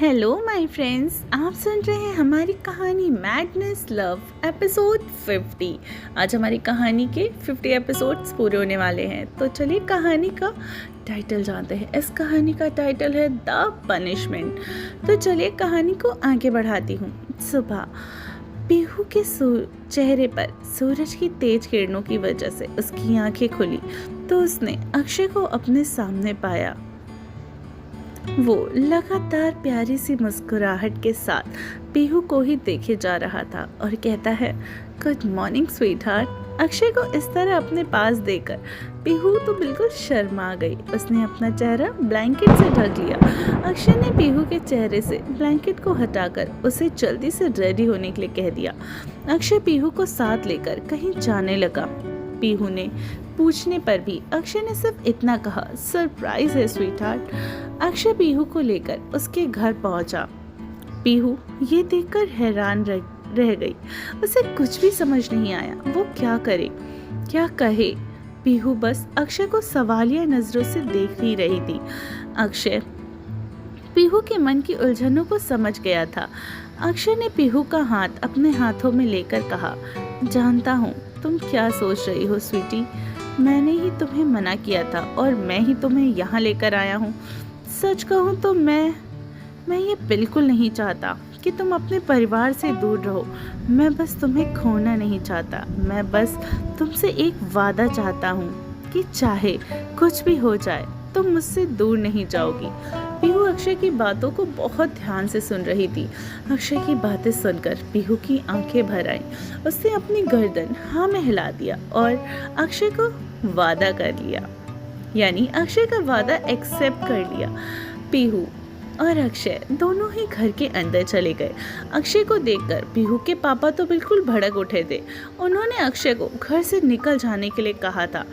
Hello my friends, आप सुन रहे हैं हमारी कहानी मैडनेस लव एपिसोड 50। आज हमारी कहानी के 50 एपिसोड्स पूरे होने वाले हैं। तो चलिए कहानी का टाइटल जानते हैं। इस कहानी का टाइटल है द पनिशमेंट। तो चलिए कहानी को आगे बढ़ाती हूँ। सुबह पीहू के चेहरे पर सूरज की तेज किरणों की वजह से उसकी आंखें खुली तो उसने अक्षय को अपने सामने पाया। वो लगातार प्यारी सी मुस्कुराहट के साथ पीहू को ही देखे जा रहा था और कहता है, good morning sweet heart. Akshay को इस तरह अपने पास देखकर पीहू तो बिल्कुल शर्मा गई। उसने अपना चेहरा ब्लैंकेट से ढक लिया। अक्षय ने पीहू के चेहरे से ब्लैंकेट को हटाकर उसे जल्दी से रेडी होने के लिए कह दिया। अक्षय पीहू को साथ लेकर कहीं जाने लगा। पीहू ने पूछने पर भी अक्षय ने सिर्फ इतना कहा, सरप्राइज है स्वीट हार्ट। अक्षय पीहू को लेकर उसके घर पहुंचा। पीहू ये देखकर हैरान रह गई। उसे कुछ भी समझ नहीं आया वो क्या करे क्या कहे। पीहू बस अक्षय को सवालिया नजरों से देख ही रही थी। अक्षय पीहू के मन की उलझनों को समझ गया था। अक्षय ने पीहू का हाथ अपने हाथों में लेकर कहा, जानता हूँ तुम क्या सोच रही हो स्वीटी। मैंने ही तुम्हें मना किया था और मैं ही तुम्हें यहाँ लेकर आया हूँ। सच कहूँ तो मैं ये बिल्कुल नहीं चाहता कि तुम अपने परिवार से दूर रहो। मैं बस तुम्हें खोना नहीं चाहता। मैं बस तुमसे एक वादा चाहता हूँ कि चाहे कुछ भी हो जाए तुम मुझसे दूर नहीं जाओगी। पीहू अक्षय की बातों को बहुत ध्यान से सुन रही थी। अक्षय की बातें सुनकर पीहू की आंखें भर आईं। उसने अपनी गर्दन हाँ में हिला दिया और अक्षय को वादा कर लिया, यानी अक्षय का वादा एक्सेप्ट कर लिया। पीहू और अक्षय दोनों ही घर के अंदर चले गए। अक्षय को देखकर पीहू के पापा तो बिल्कुल भड़क उठे थे। उन्होंने अक्षय को घर से निकल जाने के लिए कहा था,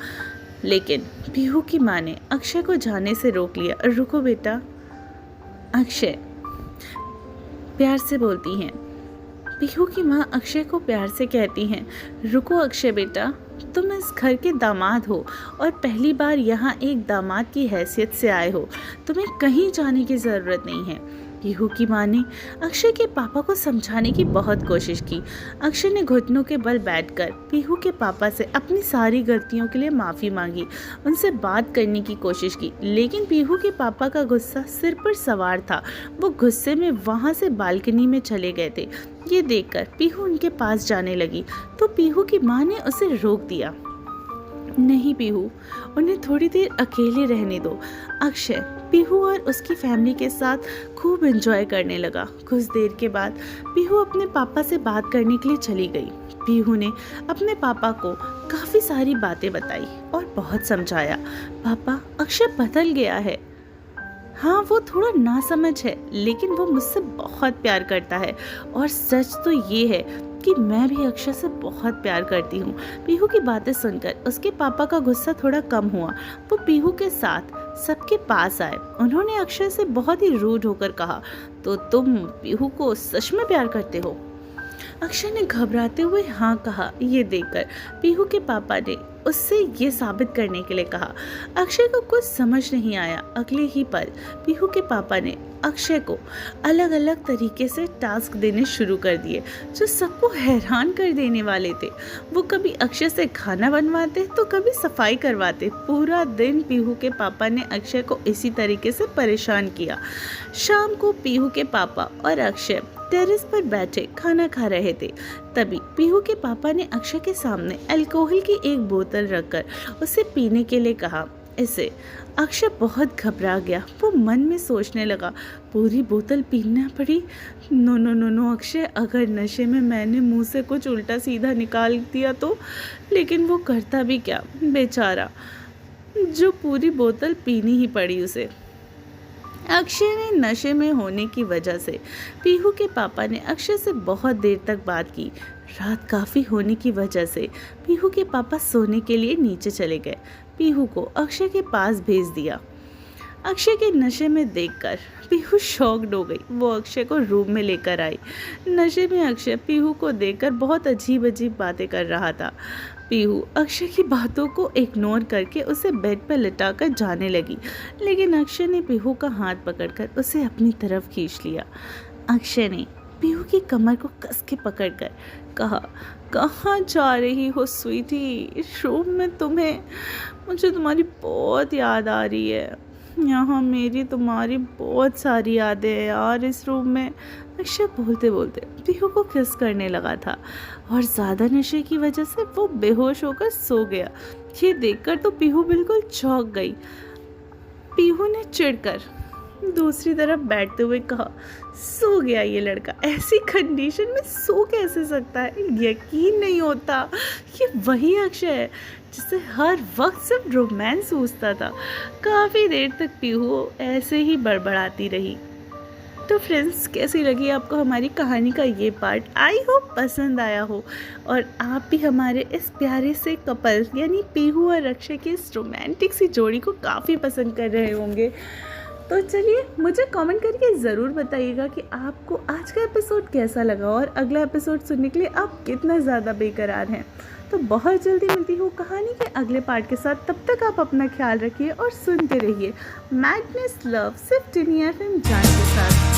लेकिन पीहू की माँ ने अक्षय को जाने से रोक लिया। रुको बेटा, अक्षय प्यार से बोलती हैं। पीहू की माँ अक्षय को प्यार से कहती हैं, रुको अक्षय बेटा, तुम इस घर के दामाद हो और पहली बार यहाँ एक दामाद की हैसियत से आए हो। तुम्हें कहीं जाने की ज़रूरत नहीं है। पीहू की माँ ने अक्षय के पापा को समझाने की बहुत कोशिश की। अक्षय ने घुटनों के बल बैठकर पीहू के पापा से अपनी सारी गलतियों के लिए माफ़ी मांगी, उनसे बात करने की कोशिश की, लेकिन पीहू के पापा का गुस्सा सिर पर सवार था। वो गुस्से में वहाँ से बालकनी में चले गए थे। ये देखकर पीहू उनके पास जाने लगी तो पीहू की माँ ने उसे रोक दिया। नहीं पीहू, उन्हें थोड़ी देर अकेले रहने दो। अक्षय पीहू और उसकी फैमिली के साथ खूब एंजॉय करने लगा। कुछ देर के बाद पीहू अपने पापा से बात करने के लिए चली गई। पीहू ने अपने पापा को काफ़ी सारी बातें बताई और बहुत समझाया। पापा, अक्षय बदल गया है। हाँ, वो थोड़ा नासमझ है, लेकिन वो मुझसे बहुत प्यार करता है और सच तो ये है कि मैं भी अक्षय से बहुत प्यार करती हूँ। पीहू की बातें सुनकर उसके पापा का गुस्सा थोड़ा कम हुआ। वो पीहू के साथ सबके पास आए। उन्होंने अक्षय से बहुत ही रूड होकर कहा, तो तुम पीहू को सच में प्यार करते हो? अक्षय ने घबराते हुए हाँ कहा। ये देखकर पीहू के पापा ने उससे ये साबित करने के लिए कहा। अक्षय को कुछ समझ नहीं आया। अगले ही पल पीहू के पापा ने अक्षय को अलग अलग तरीके से टास्क देने शुरू कर दिए जो सबको हैरान कर देने वाले थे। वो कभी अक्षय से खाना बनवाते तो कभी सफाई करवाते। पूरा दिन पीहू के पापा ने अक्षय को इसी तरीके से परेशान किया। शाम को पीहू के पापा और अक्षय टेरेस पर बैठे खाना खा रहे थे। तभी पीहू के पापा ने अक्षय के सामने अल्कोहल की एक बोतल रखकर उसे पीने के लिए कहा। इसे अक्षय बहुत घबरा गया। वो मन में सोचने लगा, पूरी बोतल पीना पड़ी। No no no no Akshay, अगर नशे में मैंने मुंह से कुछ उल्टा सीधा निकाल दिया तो। लेकिन वो करता भी क्या बेचारा, जो पूरी बोतल पीनी ही पड़ी उसे। अक्षय ने नशे में होने की वजह से पीहू के पापा ने अक्षय से बहुत देर तक बात की। रात काफ़ी होने की वजह से पीहू के पापा सोने के लिए नीचे चले गए। पीहू को अक्षय के पास भेज दिया। अक्षय के नशे में देखकर पीहू शॉक्ड हो गई। वो अक्षय को रूम में लेकर आई। नशे में अक्षय पीहू को देखकर बहुत अजीब अजीब बातें कर रहा था। पीहू अक्षय की बातों को इग्नोर करके उसे बेड पर लिटाकर जाने लगी, लेकिन अक्षय ने पीहू का हाथ पकड़कर उसे अपनी तरफ खींच लिया। अक्षय ने पीहू की कमर को कस के पकड़कर कहा, कहाँ जा रही हो स्वीटी? इस रूम में तुम्हें, मुझे तुम्हारी बहुत याद आ रही है। यहाँ मेरी तुम्हारी बहुत सारी यादें हैं यार इस रूम में। अक्षय बोलते बोलते पीहू को किस करने लगा था और ज़्यादा नशे की वजह से वो बेहोश होकर सो गया। ये देखकर तो पीहू बिल्कुल चौंक गई। पीहू ने चिढ़कर दूसरी तरफ बैठते हुए कहा, सो गया ये लड़का, ऐसी कंडीशन में सो कैसे सकता है? यकीन नहीं होता, ये वही अक्षय है जिसे हर वक्त सिर्फ रोमांस सूझता था। काफ़ी देर तक पीहू ऐसे ही बड़बड़ाती रही। तो फ्रेंड्स, कैसी लगी आपको हमारी कहानी का ये पार्ट? आई होप पसंद आया हो और आप भी हमारे इस प्यारे से कपल यानी पीहू और अक्षय की इस रोमांटिक सी जोड़ी को काफ़ी पसंद कर रहे होंगे। तो चलिए मुझे कमेंट करके ज़रूर बताइएगा कि आपको आज का एपिसोड कैसा लगा और अगला एपिसोड सुनने के लिए आप कितना ज़्यादा बेकरार हैं। तो बहुत जल्दी मिलती हूँ कहानी के अगले पार्ट के साथ। तब तक आप अपना ख्याल रखिए और सुनते रहिए मैडनेस लव सिर्फ टिनी एफएम जान के साथ।